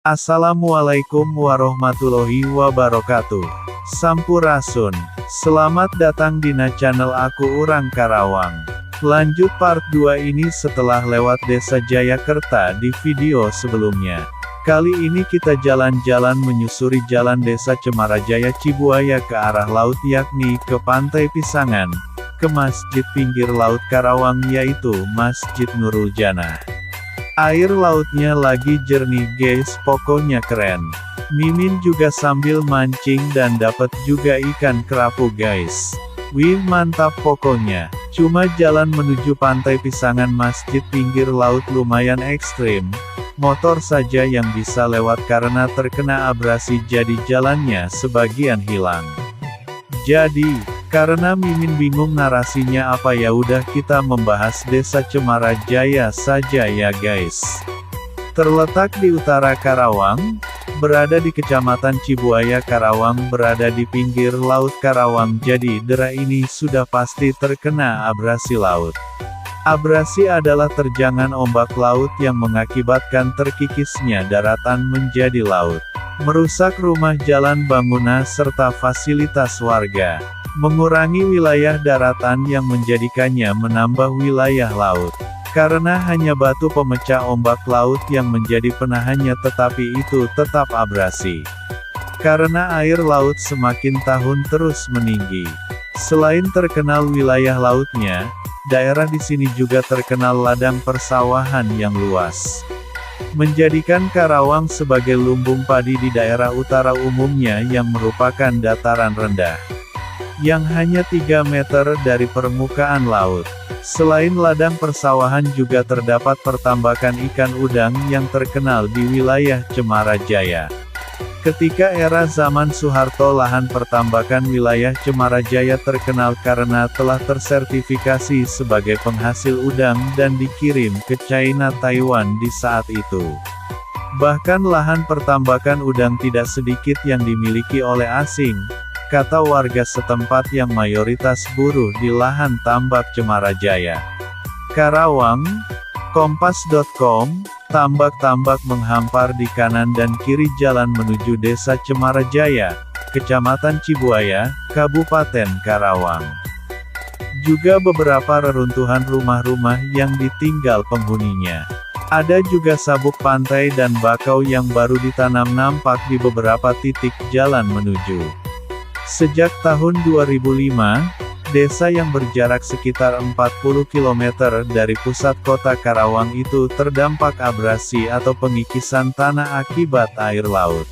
Assalamualaikum warahmatullahi wabarakatuh. Sampurasun. Selamat datang di channel aku Urang Karawang. Lanjut part 2 ini setelah lewat Desa Jayakerta di video sebelumnya. Kali ini kita jalan-jalan menyusuri jalan Desa Cemarajaya Cibuaya ke arah laut, yakni ke Pantai Pisangan, ke Masjid Pinggir Laut Karawang yaitu Masjid Nurul Janah. Air lautnya lagi jernih guys, pokoknya keren. Mimin juga sambil mancing dan dapat juga ikan kerapu guys. Wih mantap pokoknya. Cuma jalan menuju Pantai Pisangan Masjid Pinggir Laut lumayan ekstrim. Motor saja yang bisa lewat karena terkena abrasi, jadi jalannya sebagian hilang. Jadi, karena Mimin bingung narasinya apa, ya udah kita membahas Desa Cemarajaya saja ya guys. Terletak di utara Karawang, berada di Kecamatan Cibuaya Karawang, berada di pinggir Laut Karawang, jadi daerah ini sudah pasti terkena abrasi laut. Abrasi adalah terjangan ombak laut yang mengakibatkan terkikisnya daratan menjadi laut. Merusak rumah, jalan, bangunan, serta fasilitas warga. Mengurangi wilayah daratan yang menjadikannya menambah wilayah laut. Karena hanya batu pemecah ombak laut yang menjadi penahannya, tetapi itu tetap abrasi. Karena air laut semakin tahun terus meninggi. Selain terkenal wilayah lautnya, daerah di sini juga terkenal ladang persawahan yang luas. Menjadikan Karawang sebagai lumbung padi di daerah utara umumnya yang merupakan dataran rendah, yang hanya 3 meter dari permukaan laut. Selain ladang persawahan juga terdapat pertambakan ikan udang yang terkenal di wilayah Cemarajaya. Ketika era zaman Soeharto, lahan pertambakan wilayah Cemarajaya terkenal karena telah tersertifikasi sebagai penghasil udang dan dikirim ke China, Taiwan di saat itu. Bahkan lahan pertambakan udang tidak sedikit yang dimiliki oleh asing, kata warga setempat yang mayoritas buruh di lahan tambak Cemarajaya. Karawang, Kompas.com, tambak-tambak menghampar di kanan dan kiri jalan menuju Desa Cemarajaya, Kecamatan Cibuaya, Kabupaten Karawang. Juga beberapa reruntuhan rumah-rumah yang ditinggal penghuninya. Ada juga sabuk pantai dan bakau yang baru ditanam nampak di beberapa titik jalan menuju. Sejak tahun 2005, desa yang berjarak sekitar 40 km dari pusat kota Karawang itu terdampak abrasi atau pengikisan tanah akibat air laut.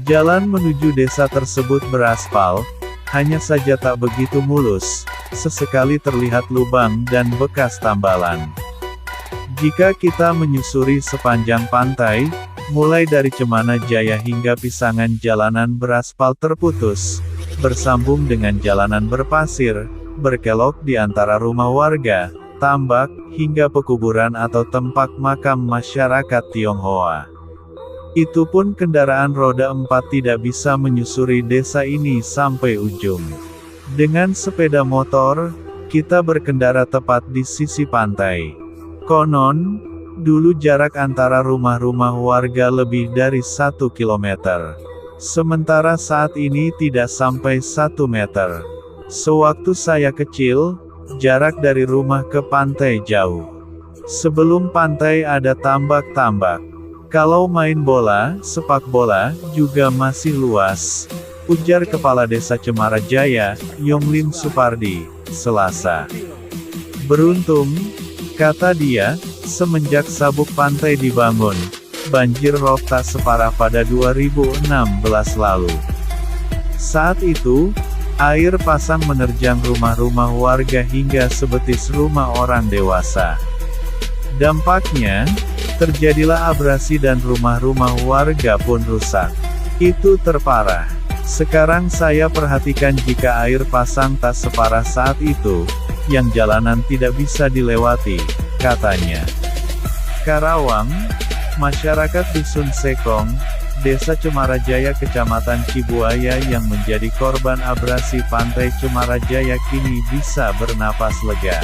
Jalan menuju desa tersebut beraspal, hanya saja tak begitu mulus, sesekali terlihat lubang dan bekas tambalan. Jika kita menyusuri sepanjang pantai, mulai dari Cemarajaya hingga Pisangan, jalanan beraspal terputus, bersambung dengan jalanan berpasir, berkelok di antara rumah warga, tambak, hingga pekuburan atau tempat makam masyarakat Tionghoa. Itu pun kendaraan roda 4 tidak bisa menyusuri desa ini sampai ujung. Dengan sepeda motor, kita berkendara tepat di sisi pantai. Konon, dulu jarak antara rumah-rumah warga lebih dari 1 kilometer. Sementara saat ini tidak sampai 1 meter. Sewaktu saya kecil, jarak dari rumah ke pantai jauh. Sebelum pantai ada tambak-tambak. Kalau main bola, sepak bola, juga masih luas, ujar Kepala Desa Cemarajaya, Yonglim Supardi, Selasa. Beruntung, kata dia, semenjak sabuk pantai dibangun, banjir rob tak separah pada 2016 lalu. Saat itu, air pasang menerjang rumah-rumah warga hingga sebetis rumah orang dewasa. Dampaknya, terjadilah abrasi dan rumah-rumah warga pun rusak. Itu terparah. Sekarang saya perhatikan jika air pasang tak separah saat itu, yang jalanan tidak bisa dilewati, katanya. Karawang, masyarakat Dusun Sekong, Desa Cemarajaya Kecamatan Cibuaya yang menjadi korban abrasi Pantai Cemarajaya kini bisa bernapas lega.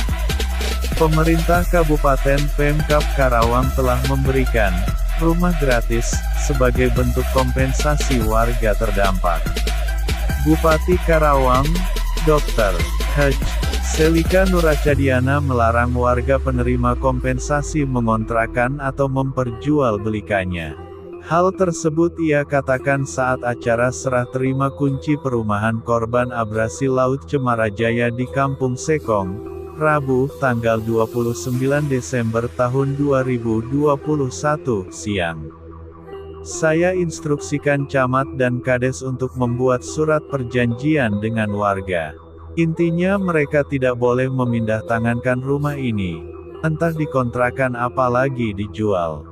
Pemerintah Kabupaten Pemkab Karawang telah memberikan rumah gratis, sebagai bentuk kompensasi warga terdampak. Bupati Karawang, Dr. Hj. Selika Nuracadiana melarang warga penerima kompensasi mengontrakan atau memperjualbelikannya. Hal tersebut ia katakan saat acara serah terima kunci perumahan korban abrasi Laut Cemara Jaya di Kampung Sekong, Rabu, tanggal 29 Desember tahun 2021, siang. Saya instruksikan camat dan kades untuk membuat surat perjanjian dengan warga. Intinya mereka tidak boleh memindah tangankan rumah ini, entah dikontrakan apalagi dijual.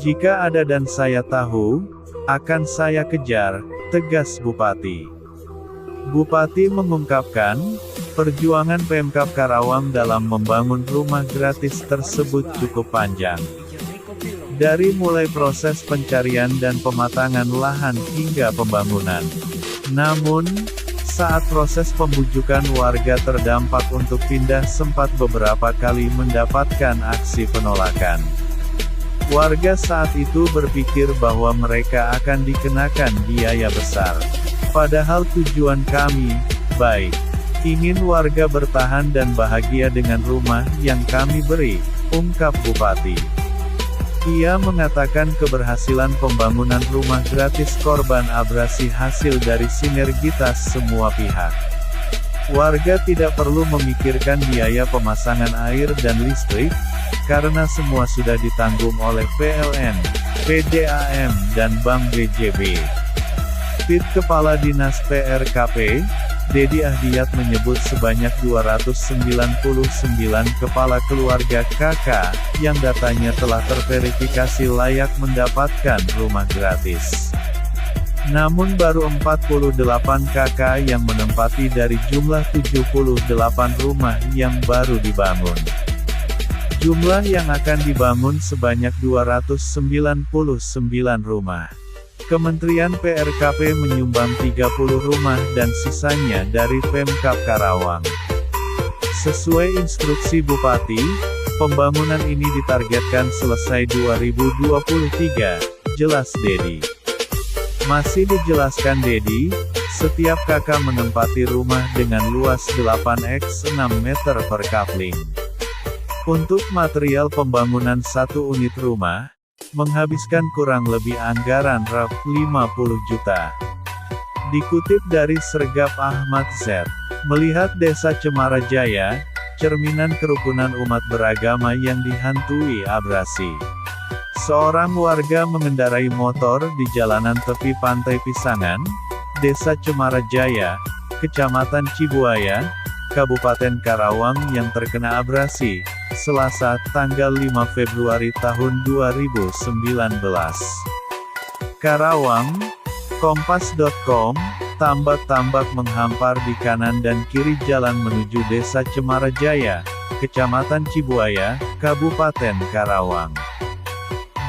Jika ada dan saya tahu, akan saya kejar, tegas Bupati. Bupati mengungkapkan, perjuangan Pemkab Karawang dalam membangun rumah gratis tersebut cukup panjang. Dari mulai proses pencarian dan pematangan lahan hingga pembangunan. Namun, saat proses pembujukan warga terdampak untuk pindah sempat beberapa kali mendapatkan aksi penolakan. Warga saat itu berpikir bahwa mereka akan dikenakan biaya besar. Padahal tujuan kami, baik. Ingin warga bertahan dan bahagia dengan rumah yang kami beri, ungkap Bupati. Ia mengatakan keberhasilan pembangunan rumah gratis korban abrasi hasil dari sinergitas semua pihak. Warga tidak perlu memikirkan biaya pemasangan air dan listrik, karena semua sudah ditanggung oleh PLN, PDAM, dan Bank BJB. Pit Kepala Dinas PRKP, Dedi Ahdiyat menyebut sebanyak 299 kepala keluarga KK, yang datanya telah terverifikasi layak mendapatkan rumah gratis. Namun baru 48 KK yang menempati dari jumlah 78 rumah yang baru dibangun. Jumlah yang akan dibangun sebanyak 299 rumah. Kementerian PRKP menyumbang 30 rumah dan sisanya dari Pemkab Karawang. Sesuai instruksi Bupati, pembangunan ini ditargetkan selesai 2023, jelas Dedi. Masih dijelaskan Dedi, setiap kakak menempati rumah dengan luas 8x6 meter per kapling. Untuk material pembangunan satu unit rumah, menghabiskan kurang lebih anggaran Rp 50 juta. Dikutip dari Sergap Ahmad Z, melihat Desa Cemara Jaya, cerminan kerukunan umat beragama yang dihantui abrasi. Seorang warga mengendarai motor di jalanan tepi Pantai Pisangan, Desa Cemara Jaya, Kecamatan Cibuaya, Kabupaten Karawang yang terkena abrasi, Selasa, tanggal 5 Februari tahun 2019. Karawang, Kompas.com, tambak-tambak menghampar di kanan dan kiri jalan menuju Desa Cemara Jaya, Kecamatan Cibuaya, Kabupaten Karawang.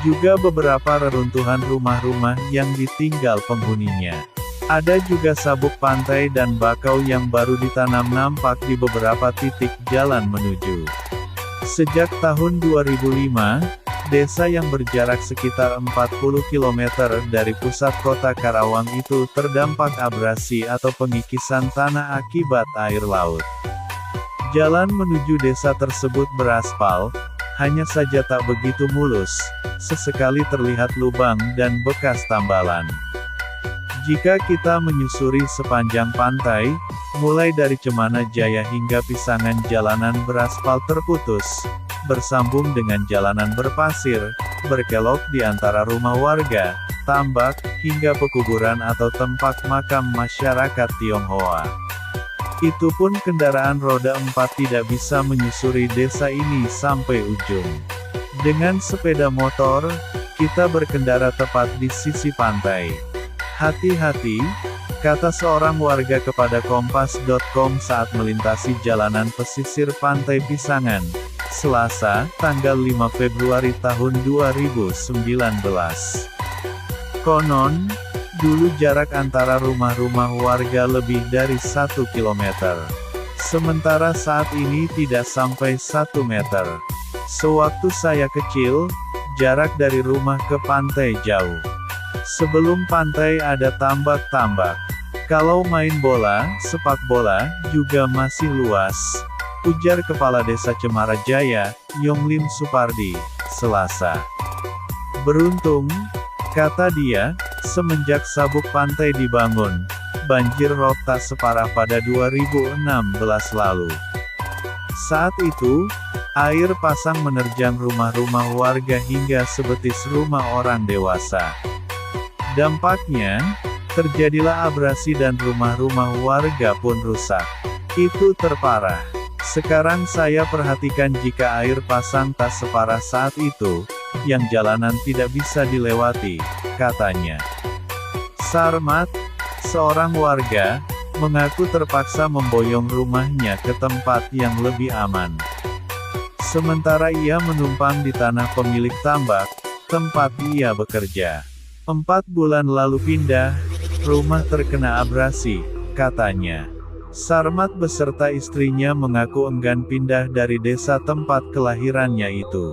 Juga beberapa reruntuhan rumah-rumah yang ditinggal penghuninya. Ada juga sabuk pantai dan bakau yang baru ditanam nampak di beberapa titik jalan menuju. Sejak tahun 2005, desa yang berjarak sekitar 40 km dari pusat kota Karawang itu terdampak abrasi atau pengikisan tanah akibat air laut. Jalan menuju desa tersebut beraspal, hanya saja tak begitu mulus, sesekali terlihat lubang dan bekas tambalan. Jika kita menyusuri sepanjang pantai, mulai dari Cemara Jaya hingga Pisangan, jalanan beraspal terputus, bersambung dengan jalanan berpasir, berkelok di antara rumah warga, tambak, hingga pekuburan atau tempat makam masyarakat Tionghoa. Itu pun kendaraan roda 4 tidak bisa menyusuri desa ini sampai ujung. Dengan sepeda motor, kita berkendara tepat di sisi pantai. Hati-hati, kata seorang warga kepada Kompas.com saat melintasi jalanan pesisir Pantai Pisangan, Selasa, tanggal 5 Februari tahun 2019. Konon, dulu jarak antara rumah-rumah warga lebih dari 1 km. Sementara saat ini tidak sampai 1 meter. Sewaktu saya kecil, jarak dari rumah ke pantai jauh. Sebelum pantai ada tambak-tambak. Kalau main bola, sepak bola, juga masih luas, ujar Kepala Desa Cemarajaya, Yonglim Supardi, Selasa. Beruntung, kata dia, semenjak sabuk pantai dibangun, banjir rob tak separah pada 2016 lalu. Saat itu, air pasang menerjang rumah-rumah warga hingga sebetis rumah orang dewasa. Dampaknya, terjadilah abrasi dan rumah-rumah warga pun rusak. Itu terparah. Sekarang saya perhatikan jika air pasang tak separah saat itu, yang jalanan tidak bisa dilewati, katanya. Sarmat, seorang warga, mengaku terpaksa memboyong rumahnya ke tempat yang lebih aman. Sementara ia menumpang di tanah pemilik tambak, tempat ia bekerja. 4 bulan lalu pindah, rumah terkena abrasi, katanya. Sarmat beserta istrinya mengaku enggan pindah dari desa tempat kelahirannya itu.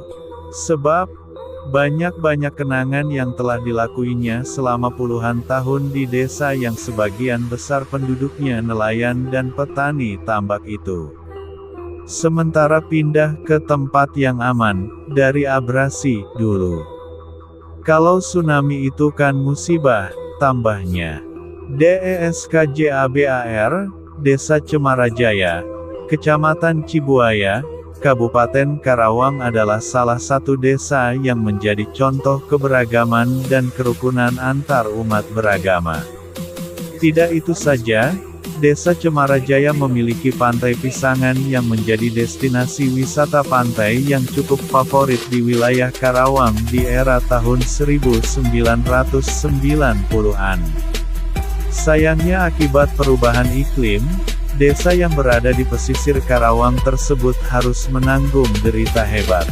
Sebab, banyak kenangan yang telah dilakuinya selama puluhan tahun di desa yang sebagian besar penduduknya nelayan dan petani tambak itu. Sementara pindah ke tempat yang aman, dari abrasi, dulu. Kalau tsunami itu kan musibah, tambahnya. DESKJABAR, Desa Cemarajaya, Kecamatan Cibuaya, Kabupaten Karawang adalah salah satu desa yang menjadi contoh keberagaman dan kerukunan antar umat beragama. Tidak itu saja, Desa Cemarajaya memiliki Pantai Pisangan yang menjadi destinasi wisata pantai yang cukup favorit di wilayah Karawang di era tahun 1990-an. Sayangnya akibat perubahan iklim, desa yang berada di pesisir Karawang tersebut harus menanggung derita hebat.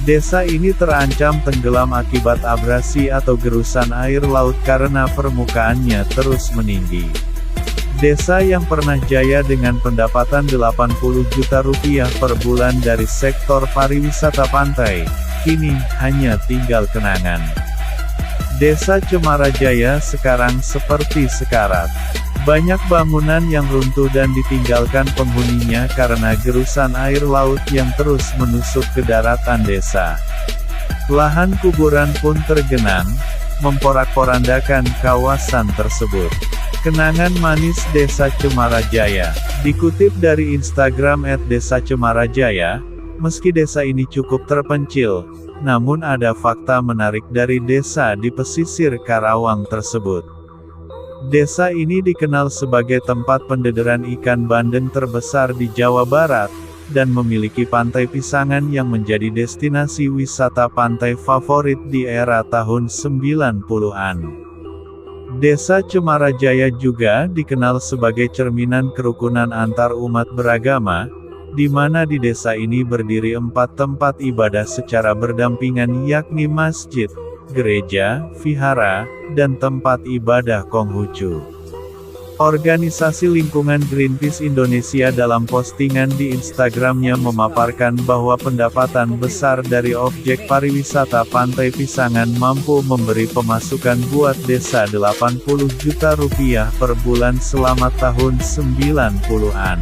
Desa ini terancam tenggelam akibat abrasi atau gerusan air laut karena permukaannya terus meninggi. Desa yang pernah jaya dengan pendapatan 80 juta rupiah per bulan dari sektor pariwisata pantai, kini hanya tinggal kenangan. Desa Cemarajaya sekarang seperti sekarat. Banyak bangunan yang runtuh dan ditinggalkan penghuninya karena gerusan air laut yang terus menusuk ke daratan desa. Lahan kuburan pun tergenang, memporak-porandakan kawasan tersebut. Kenangan manis Desa Cemarajaya. Dikutip dari Instagram @desacemarajaya, meski desa ini cukup terpencil, namun ada fakta menarik dari desa di pesisir Karawang tersebut. Desa ini dikenal sebagai tempat pendederan ikan bandeng terbesar di Jawa Barat, dan memiliki Pantai Pisangan yang menjadi destinasi wisata pantai favorit di era tahun 90-an. Desa Cemarajaya juga dikenal sebagai cerminan kerukunan antar umat beragama, di mana di desa ini berdiri 4 tempat ibadah secara berdampingan yakni masjid, gereja, vihara, dan tempat ibadah Konghucu. Organisasi lingkungan Greenpeace Indonesia dalam postingan di Instagramnya memaparkan bahwa pendapatan besar dari objek pariwisata Pantai Pisangan mampu memberi pemasukan buat desa 80 juta rupiah per bulan selama tahun 90-an.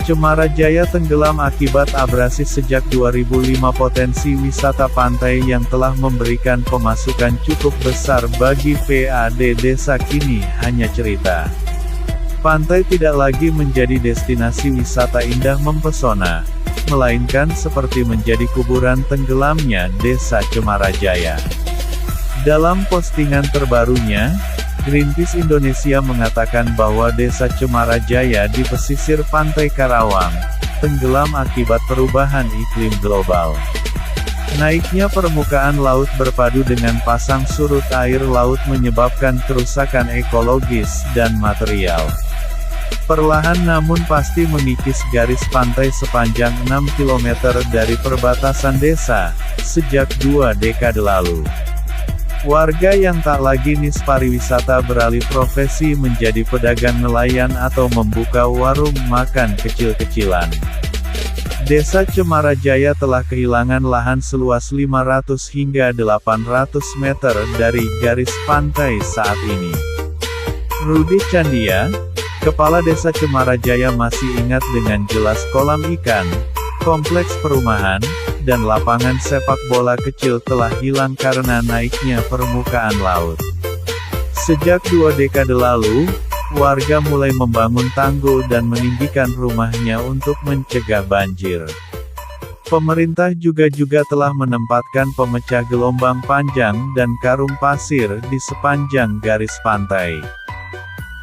Cemarajaya tenggelam akibat abrasi sejak 2005. Potensi wisata pantai yang telah memberikan pemasukan cukup besar bagi PAD desa kini hanya cerita. Pantai tidak lagi menjadi destinasi wisata indah mempesona, melainkan seperti menjadi kuburan tenggelamnya Desa Cemarajaya. Dalam postingan terbarunya, Greenpeace Indonesia mengatakan bahwa Desa Cemarajaya di pesisir pantai Karawang tenggelam akibat perubahan iklim global. Naiknya permukaan laut berpadu dengan pasang surut air laut menyebabkan kerusakan ekologis dan material. Perlahan namun pasti mengikis garis pantai sepanjang 6 km dari perbatasan desa sejak 2 dekade lalu. Warga yang tak lagi nis pariwisata beralih profesi menjadi pedagang nelayan atau membuka warung makan kecil-kecilan. Desa Cemarajaya telah kehilangan lahan seluas 500 hingga 800 meter dari garis pantai saat ini. Rudi Candia, Kepala Desa Cemarajaya masih ingat dengan jelas kolam ikan, kompleks perumahan, dan lapangan sepak bola kecil telah hilang karena naiknya permukaan laut. Sejak 2 dekade lalu, warga mulai membangun tanggul dan meninggikan rumahnya untuk mencegah banjir. Pemerintah juga telah menempatkan pemecah gelombang panjang dan karung pasir di sepanjang garis pantai.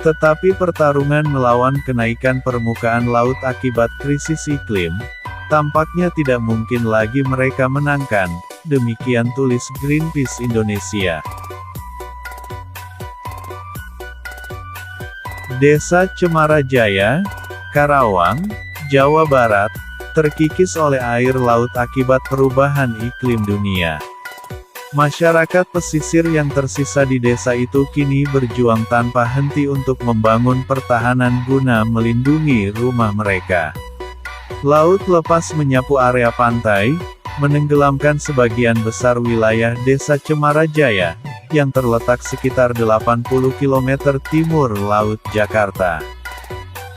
Tetapi pertarungan melawan kenaikan permukaan laut akibat krisis iklim, tampaknya tidak mungkin lagi mereka menangkan, demikian tulis Greenpeace Indonesia. Desa Cemarajaya, Karawang, Jawa Barat, terkikis oleh air laut akibat perubahan iklim dunia. Masyarakat pesisir yang tersisa di desa itu kini berjuang tanpa henti untuk membangun pertahanan guna melindungi rumah mereka. Laut lepas menyapu area pantai, menenggelamkan sebagian besar wilayah Desa Cemarajaya, yang terletak sekitar 80 km timur Laut Jakarta.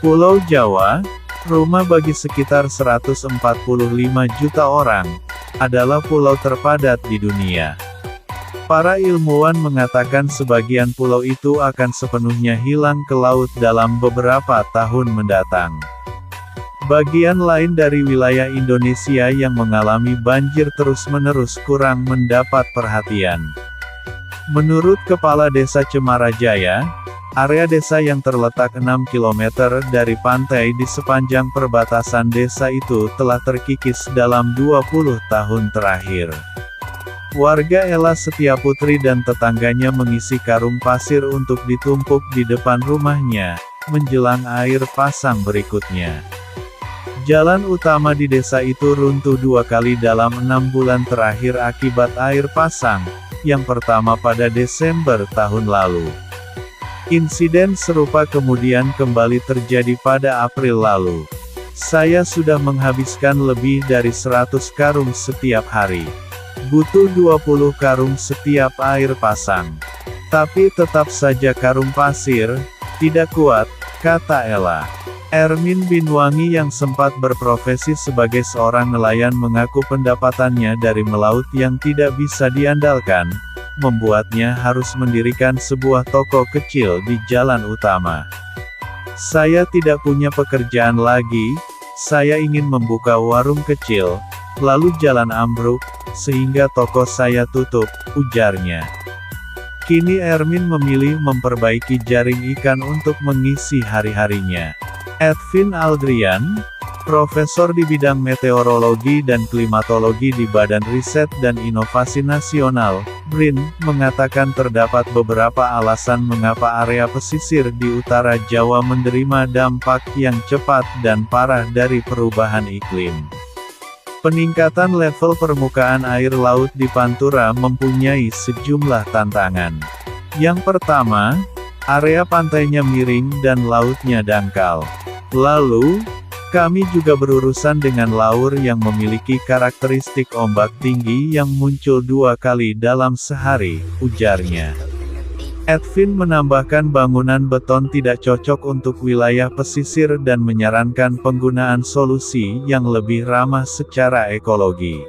Pulau Jawa, rumah bagi sekitar 145 juta orang, adalah pulau terpadat di dunia. Para ilmuwan mengatakan sebagian pulau itu akan sepenuhnya hilang ke laut dalam beberapa tahun mendatang. Bagian lain dari wilayah Indonesia yang mengalami banjir terus-menerus kurang mendapat perhatian. Menurut Kepala Desa Cemarajaya, area desa yang terletak 6 km dari pantai di sepanjang perbatasan desa itu telah terkikis dalam 20 tahun terakhir. Warga Ella Setiaputri dan tetangganya mengisi karung pasir untuk ditumpuk di depan rumahnya, menjelang air pasang berikutnya. Jalan utama di desa itu runtuh 2 kali dalam 6 bulan terakhir akibat air pasang, yang pertama pada Desember tahun lalu. Insiden serupa kemudian kembali terjadi pada April lalu. Saya sudah menghabiskan lebih dari 100 karung setiap hari. Butuh 20 karung setiap air pasang. Tapi tetap saja karung pasir, tidak kuat, kata Ella. Ermin Binwangi yang sempat berprofesi sebagai seorang nelayan mengaku pendapatannya dari melaut yang tidak bisa diandalkan, membuatnya harus mendirikan sebuah toko kecil di jalan utama. Saya tidak punya pekerjaan lagi, saya ingin membuka warung kecil, lalu jalan ambruk, sehingga toko saya tutup, ujarnya. Kini Ermin memilih memperbaiki jaring ikan untuk mengisi hari-harinya. Edwin Aldrian, profesor di bidang meteorologi dan klimatologi di Badan Riset dan Inovasi Nasional, BRIN, mengatakan terdapat beberapa alasan mengapa area pesisir di utara Jawa menderima dampak yang cepat dan parah dari perubahan iklim. Peningkatan level permukaan air laut di Pantura mempunyai sejumlah tantangan. Yang pertama, area pantainya miring dan lautnya dangkal. Lalu, kami juga berurusan dengan laur yang memiliki karakteristik ombak tinggi yang muncul 2 kali dalam sehari, ujarnya. Edwin menambahkan bangunan beton tidak cocok untuk wilayah pesisir dan menyarankan penggunaan solusi yang lebih ramah secara ekologi.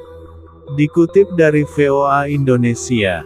Dikutip dari VOA Indonesia,